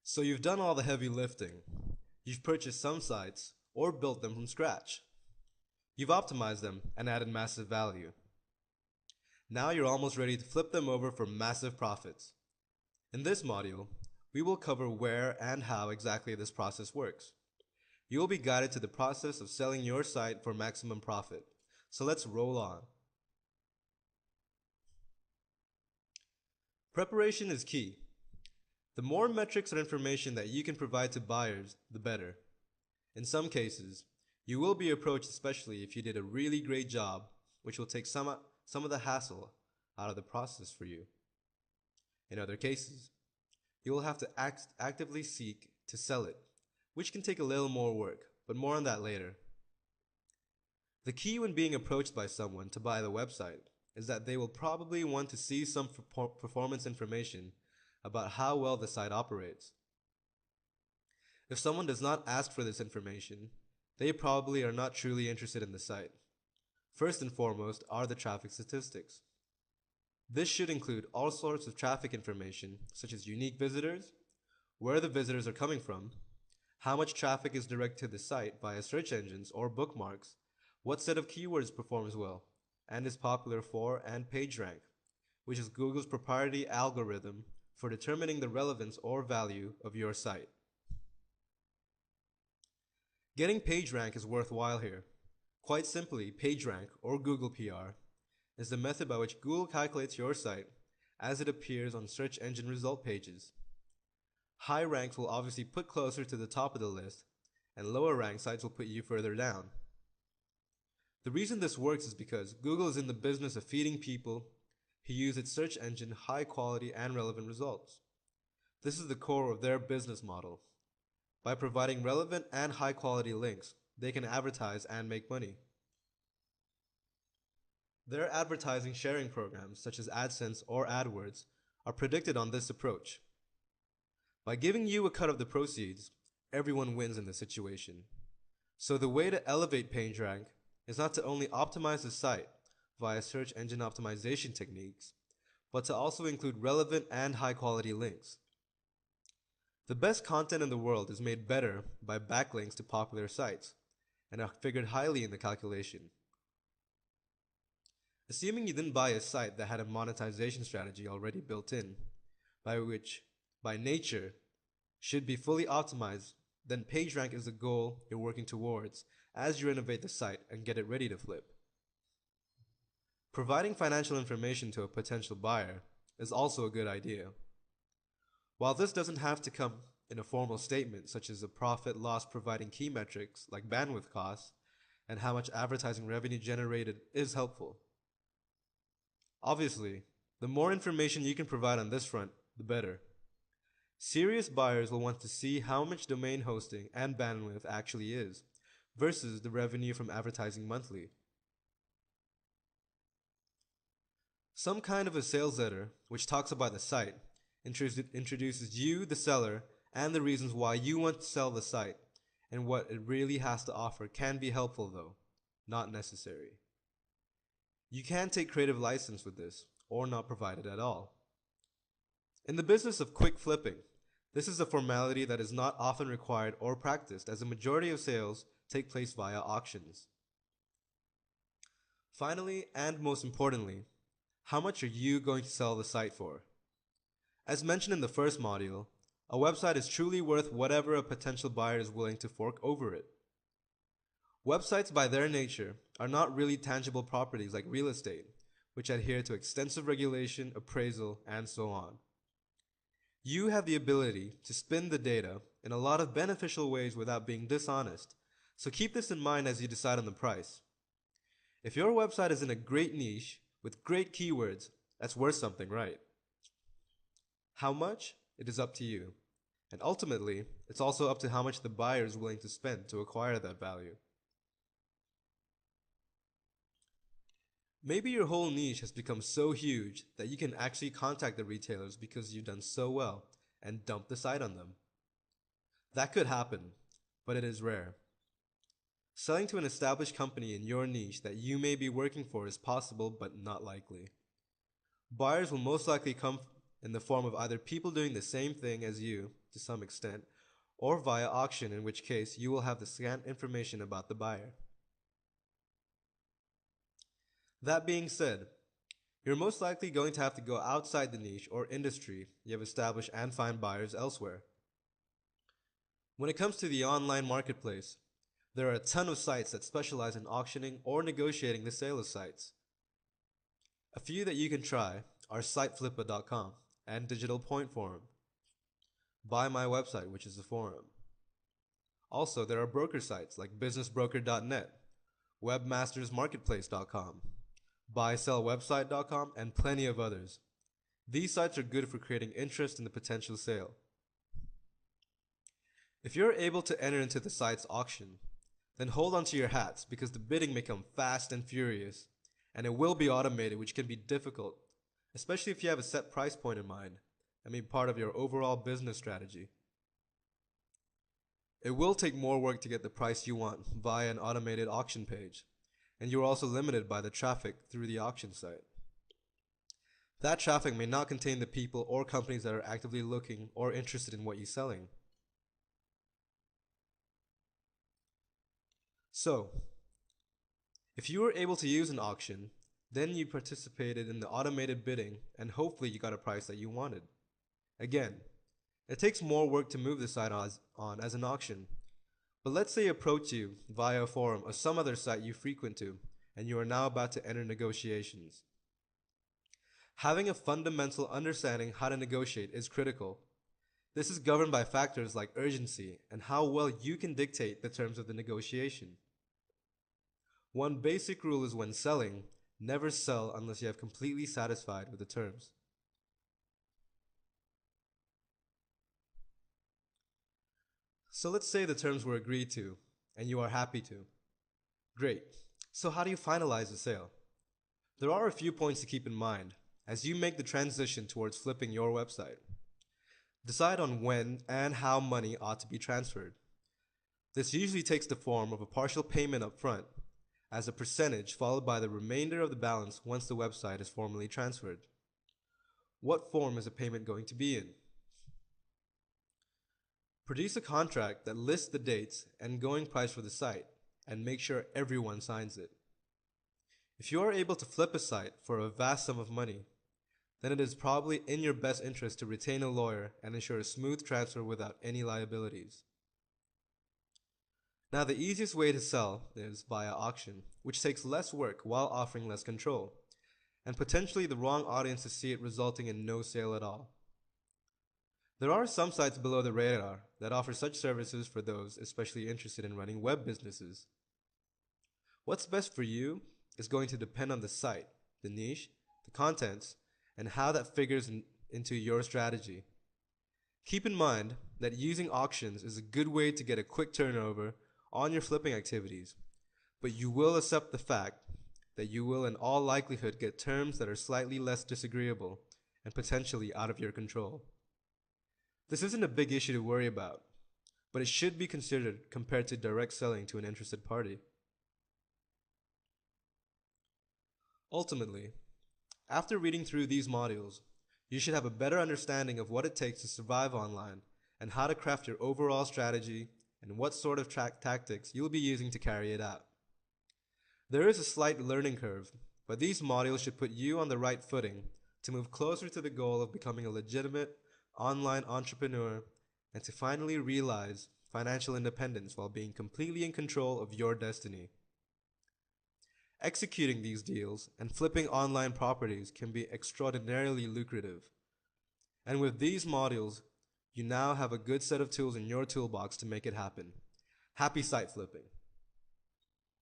So you've done all the heavy lifting. You've purchased some sites or built them from scratch. You've optimized them and added massive value. Now you're almost ready to flip them over for massive profits. In this module, we will cover where and how exactly this process works. You will be guided to the process of selling your site for maximum profit. So let's roll on. Preparation is key. The more metrics and information that you can provide to buyers, the better. In some cases, you will be approached especially if you did a really great job, which will take some of the hassle out of the process for you. In other cases, you will have to actively seek to sell it, which can take a little more work, but more on that later. The key when being approached by someone to buy the website is that they will probably want to see some performance information about how well the site operates. If someone does not ask for this information, they probably are not truly interested in the site. First and foremost are the traffic statistics. This should include all sorts of traffic information such as unique visitors, where the visitors are coming from, how much traffic is directed to the site via search engines or bookmarks, what set of keywords performs well and is popular for, and PageRank, which is Google's proprietary algorithm for determining the relevance or value of your site. Getting PageRank is worthwhile here. Quite simply, PageRank, or Google PR, is the method by which Google calculates your site as it appears on search engine result pages. High ranks will obviously put closer to the top of the list, and lower ranked sites will put you further down. The reason this works is because Google is in the business of feeding people who use its search engine high quality and relevant results. This is the core of their business model. By providing relevant and high quality links, they can advertise and make money. Their advertising sharing programs such as AdSense or AdWords are predicted on this approach. By giving you a cut of the proceeds, everyone wins in this situation. So the way to elevate PageRank is not to only optimize the site via search engine optimization techniques, but to also include relevant and high quality links. The best content in the world is made better by backlinks to popular sites and are figured highly in the calculation. Assuming you didn't buy a site that had a monetization strategy already built in, which by nature should be fully optimized, then PageRank is the goal you're working towards as you renovate the site and get it ready to flip. Providing financial information to a potential buyer is also a good idea. While this doesn't have to come in a formal statement such as a profit loss, providing key metrics like bandwidth costs and how much advertising revenue generated is helpful. Obviously, the more information you can provide on this front, the better. Serious buyers will want to see how much domain hosting and bandwidth actually is versus the revenue from advertising monthly. Some kind of a sales letter which talks about the site introduces you, the seller, and the reasons why you want to sell the site and what it really has to offer can be helpful though, not necessary. You can take creative license with this or not provide it at all. In the business of quick flipping, this is a formality that is not often required or practiced as the majority of sales take place via auctions. Finally, and most importantly, how much are you going to sell the site for? As mentioned in the first module, a website is truly worth whatever a potential buyer is willing to fork over it. Websites by their nature are not really tangible properties like real estate, which adhere to extensive regulation, appraisal, and so on. You have the ability to spin the data in a lot of beneficial ways without being dishonest, so keep this in mind as you decide on the price. If your website is in a great niche with great keywords, that's worth something, right? How much? It is up to you. And ultimately, it's also up to how much the buyer is willing to spend to acquire that value. Maybe your whole niche has become so huge that you can actually contact the retailers because you've done so well and dump the site on them. That could happen, but it is rare. Selling to an established company in your niche that you may be working for is possible but not likely. Buyers will most likely come in the form of either people doing the same thing as you to some extent, or via auction, in which case you will have the scant information about the buyer. That being said, you're most likely going to have to go outside the niche or industry you have established and find buyers elsewhere. When it comes to the online marketplace, there are a ton of sites that specialize in auctioning or negotiating the sale of sites. A few that you can try are siteflipper.com and Digital Point Forum. Buy My Website, which is a forum. Also, there are broker sites like businessbroker.net, webmastersmarketplace.com, buysellwebsite.com, and plenty of others. These sites are good for creating interest in the potential sale. If you're able to enter into the site's auction, then hold on to your hats because the bidding may come fast and furious, and it will be automated, which can be difficult, especially if you have a set price point in mind and be part of your overall business strategy. It will take more work to get the price you want via an automated auction page, and you're also limited by the traffic through the auction site. That traffic may not contain the people or companies that are actively looking or interested in what you're selling. So, if you were able to use an auction, then you participated in the automated bidding and hopefully you got a price that you wanted. Again, it takes more work to move the site on as an auction, but let's say approach you via a forum or some other site you frequent to, and you are now about to enter negotiations. Having a fundamental understanding how to negotiate is critical. This is governed by factors like urgency and how well you can dictate the terms of the negotiation. One basic rule is when selling, never sell unless you have completely satisfied with the terms. So let's say the terms were agreed to, and you are happy to. Great. So how do you finalize the sale? There are a few points to keep in mind as you make the transition towards flipping your website. Decide on when and how money ought to be transferred. This usually takes the form of a partial payment up front, as a percentage followed by the remainder of the balance once the website is formally transferred. What form is the payment going to be in? Produce a contract that lists the dates and going price for the site, and make sure everyone signs it. If you are able to flip a site for a vast sum of money, then it is probably in your best interest to retain a lawyer and ensure a smooth transfer without any liabilities. Now, the easiest way to sell is via auction, which takes less work while offering less control, and potentially the wrong audience to see it, resulting in no sale at all. There are some sites below the radar that offer such services for those especially interested in running web businesses. What's best for you is going to depend on the site, the niche, the contents, and how that figures into your strategy. Keep in mind that using auctions is a good way to get a quick turnover on your flipping activities, but you will accept the fact that you will in all likelihood get terms that are slightly less disagreeable and potentially out of your control. This isn't a big issue to worry about, but it should be considered compared to direct selling to an interested party. Ultimately, after reading through these modules, you should have a better understanding of what it takes to survive online and how to craft your overall strategy and what sort of tactics you'll be using to carry it out. There is a slight learning curve, but these modules should put you on the right footing to move closer to the goal of becoming a legitimate online entrepreneur and to finally realize financial independence while being completely in control of your destiny. Executing these deals and flipping online properties can be extraordinarily lucrative. And with these modules, you now have a good set of tools in your toolbox to make it happen. Happy site flipping!